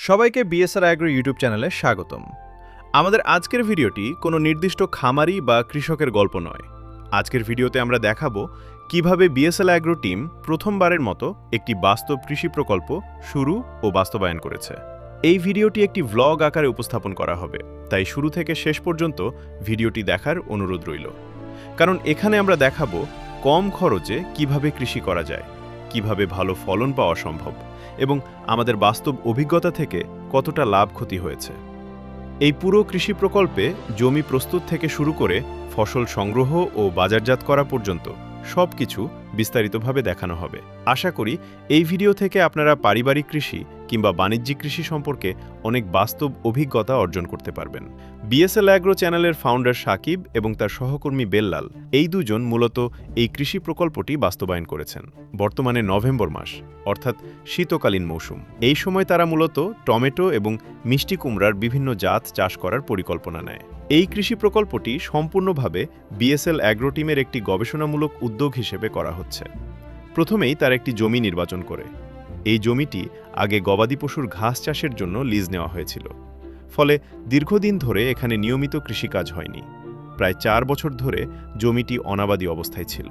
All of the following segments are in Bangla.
সবাইকে বিএসআর অ্যাগ্রো ইউটিউব চ্যানেলে স্বাগতম। আমাদের আজকের ভিডিওটি কোনো নির্দিষ্ট খামারি বা কৃষকের গল্প নয়। আজকের ভিডিওতে আমরা দেখাবো কিভাবে বিএসআর অ্যাগ্রো টিম প্রথমবারের মতো একটি বাস্তব কৃষি প্রকল্প শুরু ও বাস্তবায়ন করেছে। এই ভিডিওটি একটি ভ্লগ আকারে উপস্থাপন করা হবে, তাই শুরু থেকে শেষ পর্যন্ত ভিডিওটি দেখার অনুরোধ রইল। কারণ এখানে আমরা দেখাবো কম খরচে কিভাবে কৃষি করা যায়, কিভাবে ভালো ফলন পাওয়া সম্ভব এবং আমাদের বাস্তব অভিজ্ঞতা থেকে কতটা লাভ ক্ষতি হয়েছে। এই পুরো কৃষি প্রকল্পে জমি প্রস্তুত থেকে শুরু করে ফসল সংগ্রহ ও বাজারজাত করা পর্যন্ত সবকিছু বিস্তারিতভাবে দেখানো হবে। আশা করি এই ভিডিও থেকে আপনারা পারিবারিক কৃষি কিংবা বাণিজ্যিক কৃষি সম্পর্কে অনেক বাস্তব অভিজ্ঞতা অর্জন করতে পারবেন। বিএসএল অ্যাগ্রো চ্যানেলের ফাউন্ডার সাকিব এবং তার সহকর্মী বেল্লাল এই দুজন মূলত এই কৃষি প্রকল্পটি বাস্তবায়ন করেছেন। বর্তমানে নভেম্বর মাস, অর্থাৎ শীতকালীন মৌসুম। এই সময় তারা মূলত টমেটো এবং মিষ্টি কুমড়ার বিভিন্ন জাত চাষ করার পরিকল্পনা নেয়। এই কৃষি প্রকল্পটি সম্পূর্ণভাবে বিএসএল অ্যাগ্রো টিমের একটি গবেষণামূলক উদ্যোগ হিসেবে করা হচ্ছে। প্রথমেই তার একটি জমি নির্বাচন করে। এই জমিটি আগে গবাদি পশুর ঘাস চাষের জন্য লিজ নেওয়া হয়েছিল, ফলে দীর্ঘদিন ধরে এখানে নিয়মিত কৃষিকাজ হয়নি। প্রায় 4 বছর ধরে জমিটি অনাবাদি অবস্থায় ছিল।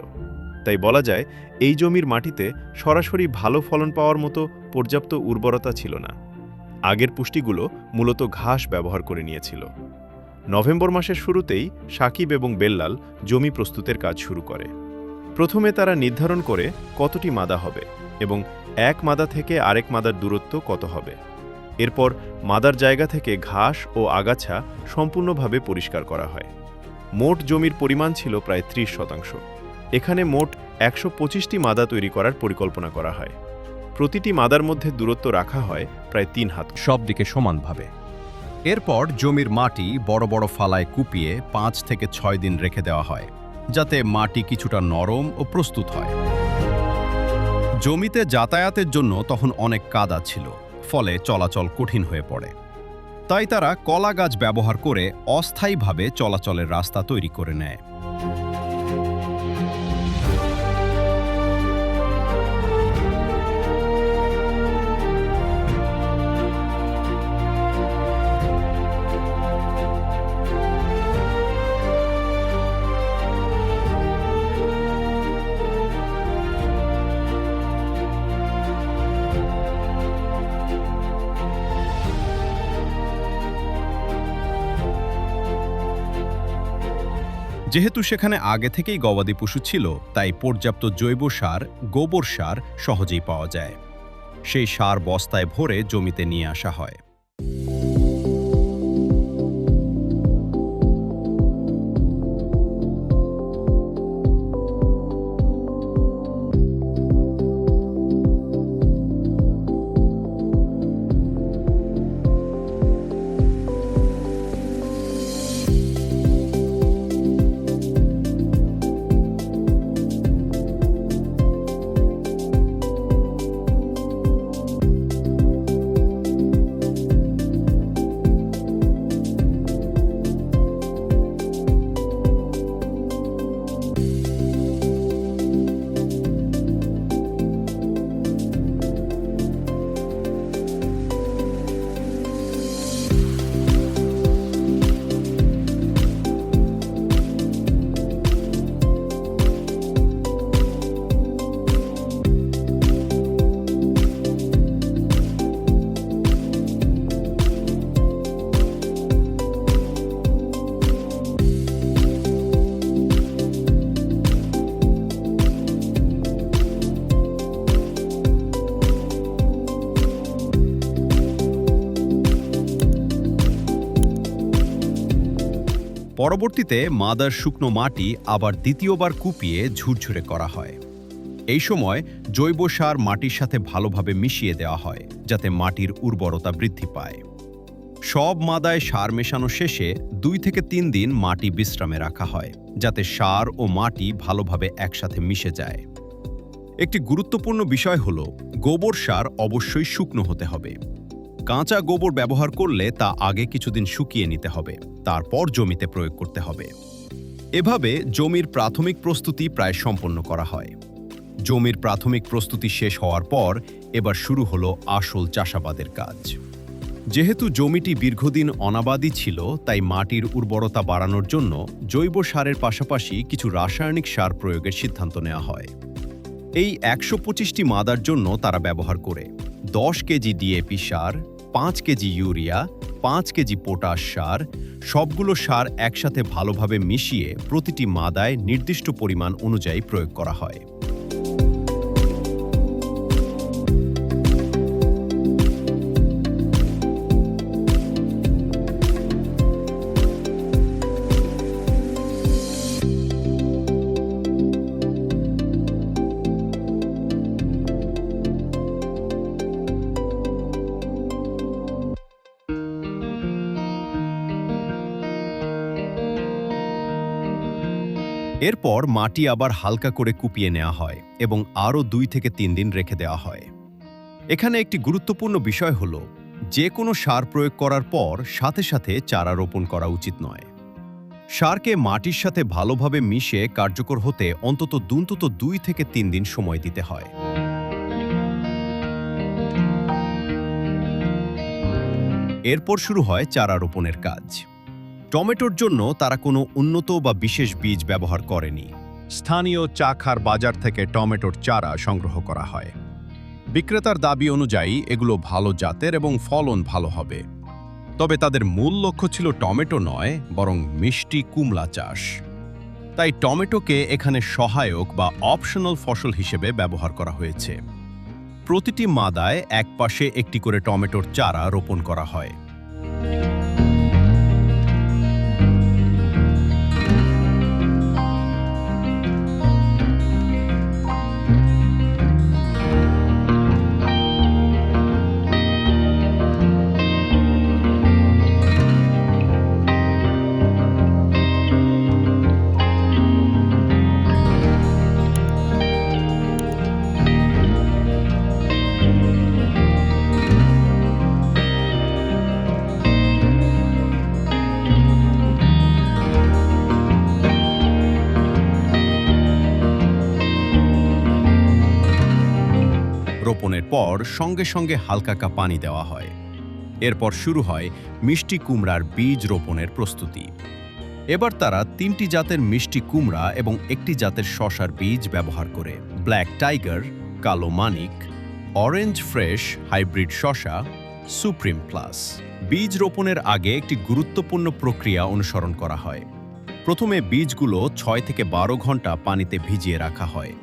তাই বলা যায় এই জমির মাটিতে সরাসরি ভালো ফলন পাওয়ার মতো পর্যাপ্ত উর্বরতা ছিল না। আগের পুষ্টিগুলো মূলত ঘাস ব্যবহার করে নিয়েছিল। নভেম্বর মাসের শুরুতেই সাকিব এবং বেল্লাল জমি প্রস্তুতের কাজ শুরু করে। প্রথমে তারা নির্ধারণ করে কতটি মাদা হবে এবং এক মাদা থেকে আরেক মাদার দূরত্ব কত হবে। এরপর মাদার জায়গা থেকে ঘাস ও আগাছা সম্পূর্ণভাবে পরিষ্কার করা হয়। মোট জমির পরিমাণ ছিল প্রায় 30%। এখানে মোট 125টি মাদা তৈরি করার পরিকল্পনা করা হয়। প্রতিটি মাদার মধ্যে দূরত্ব রাখা হয় প্রায় 3 হাত, সব দিকে সমানভাবে। এরপর জমির মাটি বড় বড় ফালায় কুপিয়ে 5 থেকে 6 দিন রেখে দেওয়া হয়, যাতে মাটি কিছুটা নরম ও প্রস্তুত হয়। জমিতে যাতায়াতের জন্য তখন অনেক কাদা ছিল, ফলে চলাচল কঠিন হয়ে পড়ে। তাই তারা কলা গাছ ব্যবহার করে অস্থায়ীভাবে চলাচলের রাস্তা তৈরি করে নেয়। যেহেতু সেখানে আগে থেকেই গবাদি পশু ছিল, তাই পর্যাপ্ত জৈব সার, গোবর সার সহজেই পাওয়া যায়। সেই সার বস্তায় ভরে জমিতে নিয়ে আসা হয়। পরবর্তীতে মাদার শুকনো মাটি আবার দ্বিতীয়বার কুপিয়ে ঝুরঝুরে করা হয়। এই সময় জৈব সার মাটির সাথে ভালোভাবে মিশিয়ে দেওয়া হয়, যাতে মাটির উর্বরতা বৃদ্ধি পায়। সব মাদায় সার মেশানো শেষে 2 থেকে 3 দিন মাটি বিশ্রামে রাখা হয়, যাতে সার ও মাটি ভালোভাবে একসাথে মিশে যায়। একটি গুরুত্বপূর্ণ বিষয় হল, গোবর সার অবশ্যই শুকনো হতে হবে। কাঁচা গোবর ব্যবহার করলে তা আগে কিছুদিন শুকিয়ে নিতে হবে, তারপর জমিতে প্রয়োগ করতে হবে। এভাবে জমির প্রাথমিক প্রস্তুতি প্রায় সম্পন্ন করা হয়। জমির প্রাথমিক প্রস্তুতি শেষ হওয়ার পর এবার শুরু হলো আসল চাষাবাদের কাজ। যেহেতু জমিটি দীর্ঘদিন অনাবাদী ছিল, তাই মাটির উর্বরতা বাড়ানোর জন্য জৈব সারের পাশাপাশি কিছু রাসায়নিক সার প্রয়োগের সিদ্ধান্ত নেওয়া হয়। এই ১২৫টি মাদার জন্য তারা ব্যবহার করে ১০ কেজি ডিএপি সার, ৫ কেজি ইউরিয়া, ৫ কেজি পটাশ সার, সবগুলো সার একসাথে ভালোভাবে মিশিয়ে প্রতিটি মাদায় নির্দিষ্ট পরিমাণ অনুযায়ী প্রয়োগ করা হয়। এরপর মাটি আবার হালকা করে কুপিয়ে নেওয়া হয় এবং আরও ২ থেকে ৩ দিন রেখে দেওয়া হয়। এখানে একটি গুরুত্বপূর্ণ বিষয় হল, যে কোনো সার প্রয়োগ করার পর সাথে সাথে চারা রোপণ করা উচিত নয়। সারকে মাটির সাথে ভালোভাবে মিশে কার্যকর হতে অন্তত ২ থেকে ৩ দিন সময় দিতে হয়। এরপর শুরু হয় চারা রোপণের কাজ। টমেটোর জন্য তারা কোনো উন্নত বা বিশেষ বীজ ব্যবহার করেনি। স্থানীয় চাখার বাজার থেকে টমেটোর চারা সংগ্রহ করা হয়। বিক্রেতার দাবি অনুযায়ী এগুলো ভালো জাতের এবং ফলন ভালো হবে। তবে তাদের মূল লক্ষ্য ছিল টমেটো নয়, বরং মিষ্টি কুমড়া চাষ। তাই টমেটোকে এখানে সহায়ক বা অপশনাল ফসল হিসেবে ব্যবহার করা হয়েছে। প্রতিটি মাদায় একপাশে একটি করে টমেটোর চারা রোপণ করা হয়। রোপণের পর সঙ্গে সঙ্গে হালকা পানি দেওয়া হয়। এরপর শুরু হয় মিষ্টি কুমড়ার বীজ রোপণের প্রস্তুতি। এবার তারা ৩টি জাতের মিষ্টি কুমড়া এবং একটি জাতের শসার বীজ ব্যবহার করে ব্ল্যাক টাইগার, কালো মানিক, অরেঞ্জ ফ্রেশ হাইব্রিড শসা, সুপ্রিম প্লাস। বীজ রোপণের আগে একটি গুরুত্বপূর্ণ প্রক্রিয়া অনুসরণ করা হয়। প্রথমে বীজগুলো ৬ থেকে ১২ ঘন্টা পানিতে ভিজিয়ে রাখা হয়।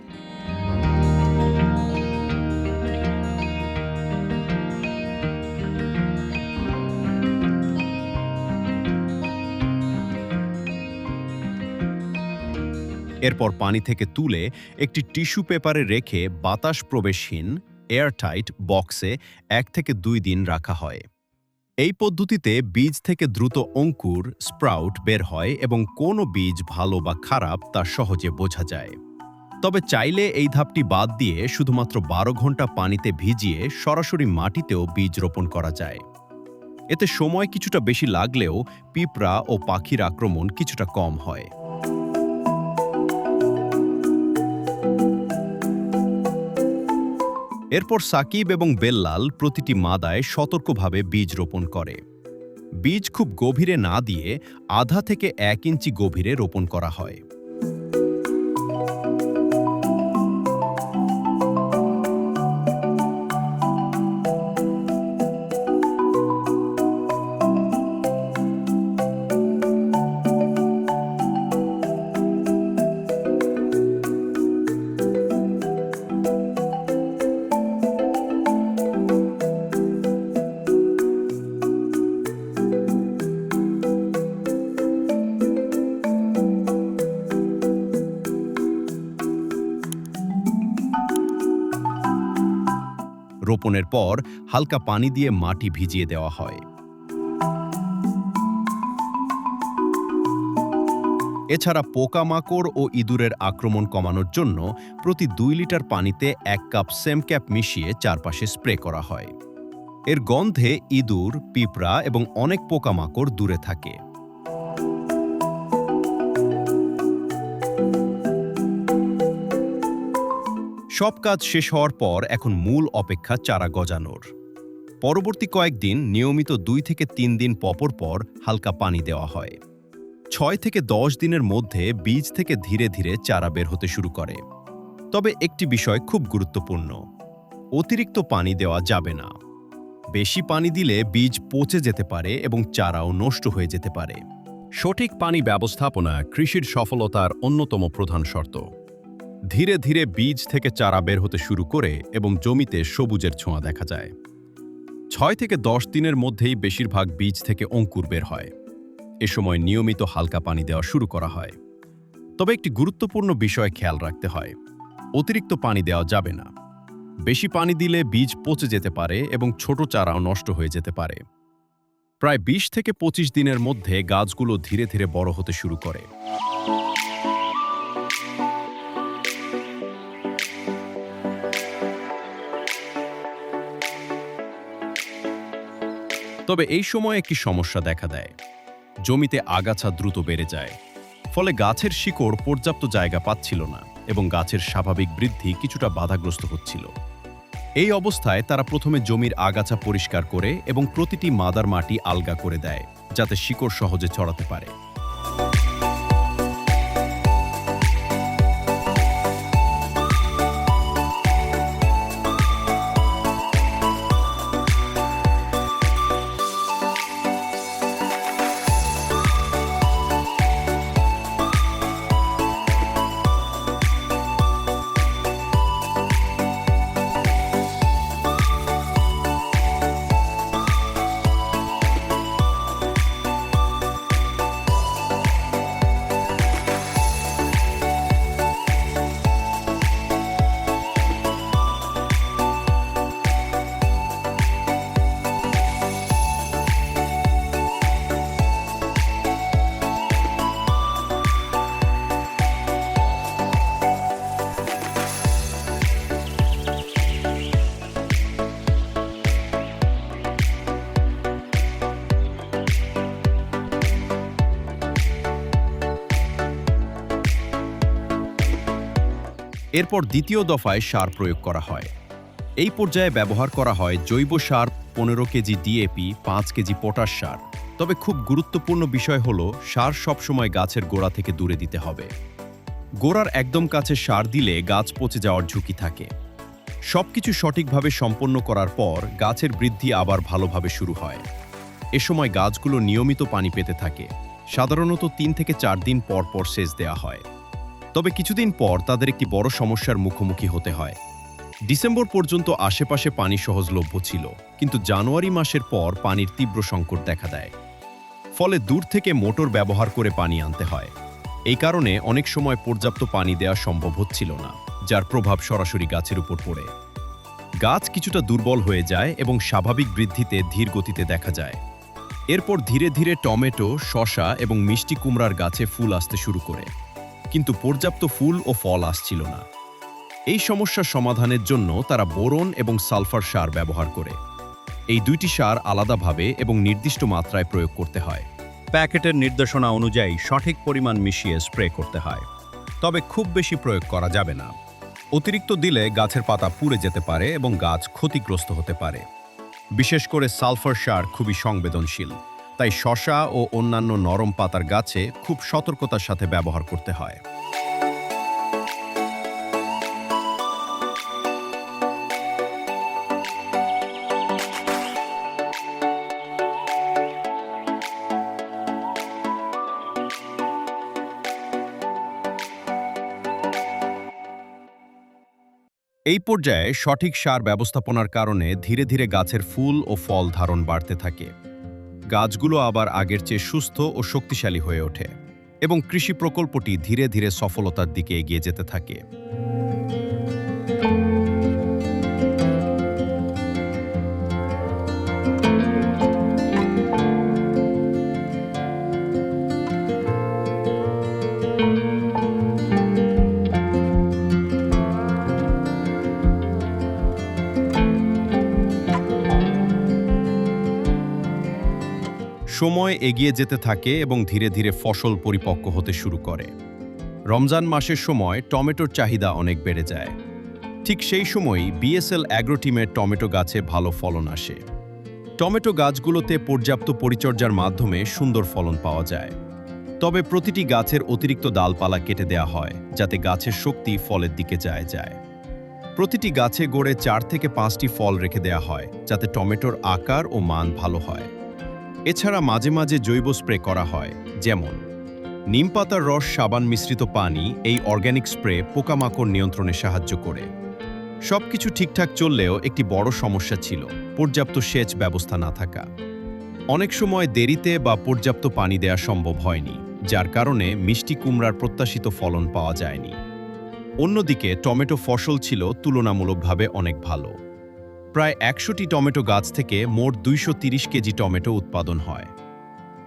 এরপর পানি থেকে তুলে একটি টিস্যু পেপারে রেখে বাতাস প্রবেশহীন এয়ারটাইট বক্সে ১ থেকে ২ দিন রাখা হয়। এই পদ্ধতিতে বীজ থেকে দ্রুত অঙ্কুর স্প্রাউট বের হয় এবং কোন বীজ ভালো বা খারাপ তা সহজে বোঝা যায়। তবে চাইলে এই ধাপটি বাদ দিয়ে শুধুমাত্র ১২ ঘন্টা পানিতে ভিজিয়ে সরাসরি মাটিতেও বীজ রোপণ করা যায়। এতে সময় কিছুটা বেশি লাগলেও পিঁপড়া ও পাখির আক্রমণ কিছুটা কম হয়। এরপর সাকিব এবং বেল্লাল প্রতিটি মাদায় সতর্কভাবে বীজ রোপণ করে। বীজ খুব গভীরে না দিয়ে আধা থেকে ১ ইঞ্চি গভীরে রোপণ করা হয়। রোপণের পর হালকা পানি দিয়ে মাটি ভিজিয়ে দেওয়া হয়। এছাড়া পোকামাকড় ও ইঁদুরের আক্রমণ কমানোর জন্য প্রতি ২ লিটার পানিতে ১ কাপ সেমক্যাপ মিশিয়ে চারপাশে স্প্রে করা হয়। এর গন্ধে ইঁদুর, পিঁপড়া এবং অনেক পোকামাকড় দূরে থাকে। সব কাজ শেষ হওয়ার পর এখন মূল অপেক্ষা চারা গজানোর। পরবর্তী কয়েকদিন নিয়মিত 2 থেকে 3 দিন পর হালকা পানি দেওয়া হয়। 6 থেকে 10 দিনের মধ্যে বীজ থেকে ধীরে ধীরে চারা বের হতে শুরু করে। তবে একটি বিষয় খুব গুরুত্বপূর্ণ, অতিরিক্ত পানি দেওয়া যাবে না। বেশি পানি দিলে বীজ পচে যেতে পারে এবং চারাও নষ্ট হয়ে যেতে পারে। সঠিক পানি ব্যবস্থাপনা কৃষির সফলতার অন্যতম প্রধান শর্ত। ধীরে ধীরে বীজ থেকে চারা বের হতে শুরু করে এবং জমিতে সবুজের ছোঁয়া দেখা যায়। 6 থেকে 10 দিনের মধ্যেই বেশিরভাগ বীজ থেকে অঙ্কুর বের হয়। এ সময় নিয়মিত হালকা পানি দেওয়া শুরু করা হয়। তবে একটি গুরুত্বপূর্ণ বিষয় খেয়াল রাখতে হয়, অতিরিক্ত পানি দেওয়া যাবে না। বেশি পানি দিলে বীজ পচে যেতে পারে এবং ছোট চারাও নষ্ট হয়ে যেতে পারে। প্রায় 20 থেকে 25 দিনের মধ্যে গাছগুলো ধীরে ধীরে বড় হতে শুরু করে। তবে এই সময় একটি সমস্যা দেখা দেয়, জমিতে আগাছা দ্রুত বেড়ে যায়। ফলে গাছের শিকড় পর্যাপ্ত জায়গা পাচ্ছিল না এবং গাছের স্বাভাবিক বৃদ্ধি কিছুটা বাধাগ্রস্ত হচ্ছিল। এই অবস্থায় তারা প্রথমে জমির আগাছা পরিষ্কার করে এবং প্রতিটি মাদার মাটি আলগা করে দেয়, যাতে শিকড় সহজে ছড়াতে পারে। এরপর দ্বিতীয় দফায় সার প্রয়োগ করা হয়। এই পর্যায়ে ব্যবহার করা হয় জৈব সার 15 কেজি ডিএপি, 5 কেজি পটাশ সার। তবে খুব গুরুত্বপূর্ণ বিষয় হলো সার সবসময় গাছের গোড়া থেকে দূরে দিতে হবে। গোড়ার একদম কাছে সার দিলে গাছ পচে যাওয়ার ঝুঁকি থাকে। সবকিছু সঠিকভাবে সম্পন্ন করার পর গাছের বৃদ্ধি আবার ভালোভাবে শুরু হয়। এ সময় গাছগুলো নিয়মিত পানি পেতে থাকে। সাধারণত 3 থেকে 4 দিন পর পর সেচ দেওয়া হয়। তবে কিছুদিন পর তাদের একটি বড় সমস্যার মুখোমুখি হতে হয়। ডিসেম্বর পর্যন্ত আশেপাশে পানি সহজলভ্য ছিল, কিন্তু জানুয়ারি মাসের পর পানির তীব্র সংকট দেখা দেয়। ফলে দূর থেকে মোটর ব্যবহার করে পানি আনতে হয়। এই কারণে অনেক সময় পর্যাপ্ত পানি দেওয়া সম্ভব হচ্ছিল না, যার প্রভাব সরাসরি গাছের উপর পড়ে। গাছ কিছুটা দুর্বল হয়ে যায় এবং স্বাভাবিক বৃদ্ধিতে ধীর গতিতে দেখা যায়। এরপর ধীরে ধীরে টমেটো, শসা এবং মিষ্টি কুমড়ার গাছে ফুল আসতে শুরু করে, কিন্তু পর্যাপ্ত ফুল ও ফল আসছিল না। এই সমস্যার সমাধানের জন্য তারা বোরন এবং সালফার সার ব্যবহার করে। এই দুইটি সার আলাদাভাবে এবং নির্দিষ্ট মাত্রায় প্রয়োগ করতে হয়। প্যাকেটের নির্দেশনা অনুযায়ী সঠিক পরিমাণ মিশিয়ে স্প্রে করতে হয়। তবে খুব বেশি প্রয়োগ করা যাবে না। অতিরিক্ত দিলে গাছের পাতা পুড়ে যেতে পারে এবং গাছ ক্ষতিগ্রস্ত হতে পারে। বিশেষ করে সালফার সার খুবই সংবেদনশীল, তাই শসা ও অন্যান্য নরম পাতার গাছে খুব সতর্কতার সাথে ব্যবহার করতে হয়। এই পর্যায়ে সঠিক সার ব্যবস্থাপনার কারণে ধীরে ধীরে গাছের ফুল ও ফল ধারণ বাড়তে থাকে। গাছগুলো আবার আগের চেয়ে সুস্থ ও শক্তিশালী হয়ে ওঠে এবং কৃষি প্রকল্পটি ধীরে ধীরে সফলতার দিকে এগিয়ে যেতে থাকে। সময় এগিয়ে যেতে থাকে এবং ধীরে ধীরে ফসল পরিপক্ক হতে শুরু করে। রমজান মাসের সময় টমেটোর চাহিদা অনেক বেড়ে যায়। ঠিক সেই সময়ই বিএসএল অ্যাগ্রো টিমের টমেটো গাছে ভালো ফলন আসে। টমেটো গাছগুলোতে পর্যাপ্ত পরিচর্যার মাধ্যমে সুন্দর ফলন পাওয়া যায়। তবে প্রতিটি গাছের অতিরিক্ত ডালপালা কেটে দেওয়া হয় যাতে গাছের শক্তি ফলের দিকে যায়। প্রতিটি গাছে গড়ে 4 থেকে 5টি ফল রেখে দেওয়া হয় যাতে টমেটোর আকার ও মান ভালো হয়। এছাড়া মাঝে মাঝে জৈব স্প্রে করা হয়, যেমন নিমপাতার রস, সাবান মিশ্রিত পানি। এই অর্গ্যানিক স্প্রে পোকামাকড় নিয়ন্ত্রণে সাহায্য করে। সবকিছু ঠিকঠাক চললেও একটি বড় সমস্যা ছিল পর্যাপ্ত সেচ ব্যবস্থা না থাকা। অনেক সময় দেরিতে বা পর্যাপ্ত পানি দেওয়া সম্ভব হয়নি, যার কারণে মিষ্টি কুমড়ার প্রত্যাশিত ফলন পাওয়া যায়নি। অন্যদিকে টমেটো ফসল ছিল তুলনামূলকভাবে অনেক ভালো। প্রায় 100টি টমেটো গাছ থেকে মোট 230 কেজি টমেটো উৎপাদন হয়।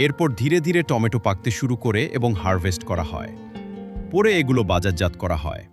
এরপর ধীরে ধীরে টমেটো পাকতে শুরু করে এবং হারভেস্ট করা হয়। পরে এগুলো বাজারজাত করা হয়।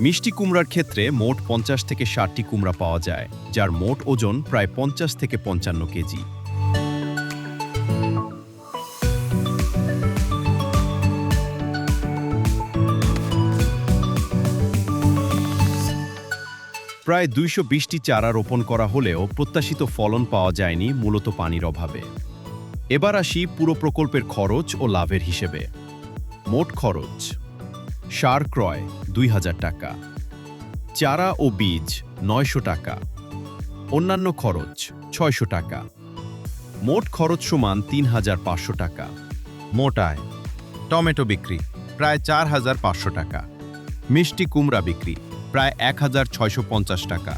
মিষ্টি কুমড়ার ক্ষেত্রে মোট 50 থেকে 60টি কুমড়া পাওয়া যায়, যার মোট ওজন প্রায় 50 থেকে 55 কেজি। প্রায় 220টি চারা রোপণ করা হলেও প্রত্যাশিত ফলন পাওয়া যায়নি, মূলত পানির অভাবে। এবার আসি পুরো প্রকল্পের খরচ ও লাভের হিসেবে। মোট খরচ: সার ক্রয় 2000 টাকা, চারা ও বীজ 900 টাকা, অন্যান্য খরচ 600 টাকা। মোট খরচ সমান 3500 টাকা। মোট আয়: টমেটো বিক্রি প্রায় 4500 টাকা, মিষ্টি কুমড়া বিক্রি প্রায় 1650 টাকা।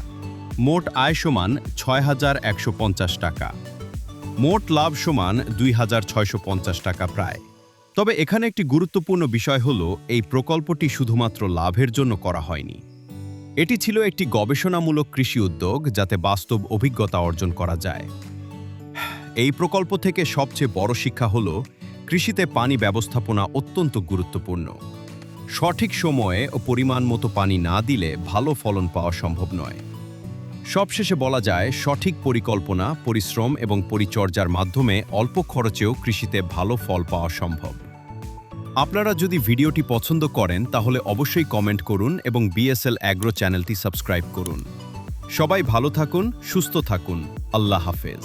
মোট আয় সমান 6150 টাকা। মোট লাভ সমান 2650 টাকা প্রায়। তবে এখানে একটি গুরুত্বপূর্ণ বিষয় হলো, এই প্রকল্পটি শুধুমাত্র লাভের জন্য করা হয়নি। এটি ছিল একটি গবেষণামূলক কৃষি উদ্যোগ যাতে বাস্তব অভিজ্ঞতা অর্জন করা যায়। এই প্রকল্প থেকে সবচেয়ে বড় শিক্ষা হলো, কৃষিতে পানি ব্যবস্থাপনা অত্যন্ত গুরুত্বপূর্ণ। সঠিক সময়ে ও পরিমাণ মতো পানি না দিলে ভালো ফলন পাওয়া সম্ভব নয়। সবশেষে বলা যায়, সঠিক পরিকল্পনা, পরিশ্রম এবং পরিচর্যার মাধ্যমে অল্প খরচেও কৃষিতে ভালো ফল পাওয়া সম্ভব। আপনারা যদি ভিডিওটি পছন্দ করেন তাহলে অবশ্যই কমেন্ট করুন এবং বিএসএল অ্যাগ্রো চ্যানেলটি সাবস্ক্রাইব করুন। সবাই ভালো থাকুন, সুস্থ থাকুন। আল্লাহ হাফেজ।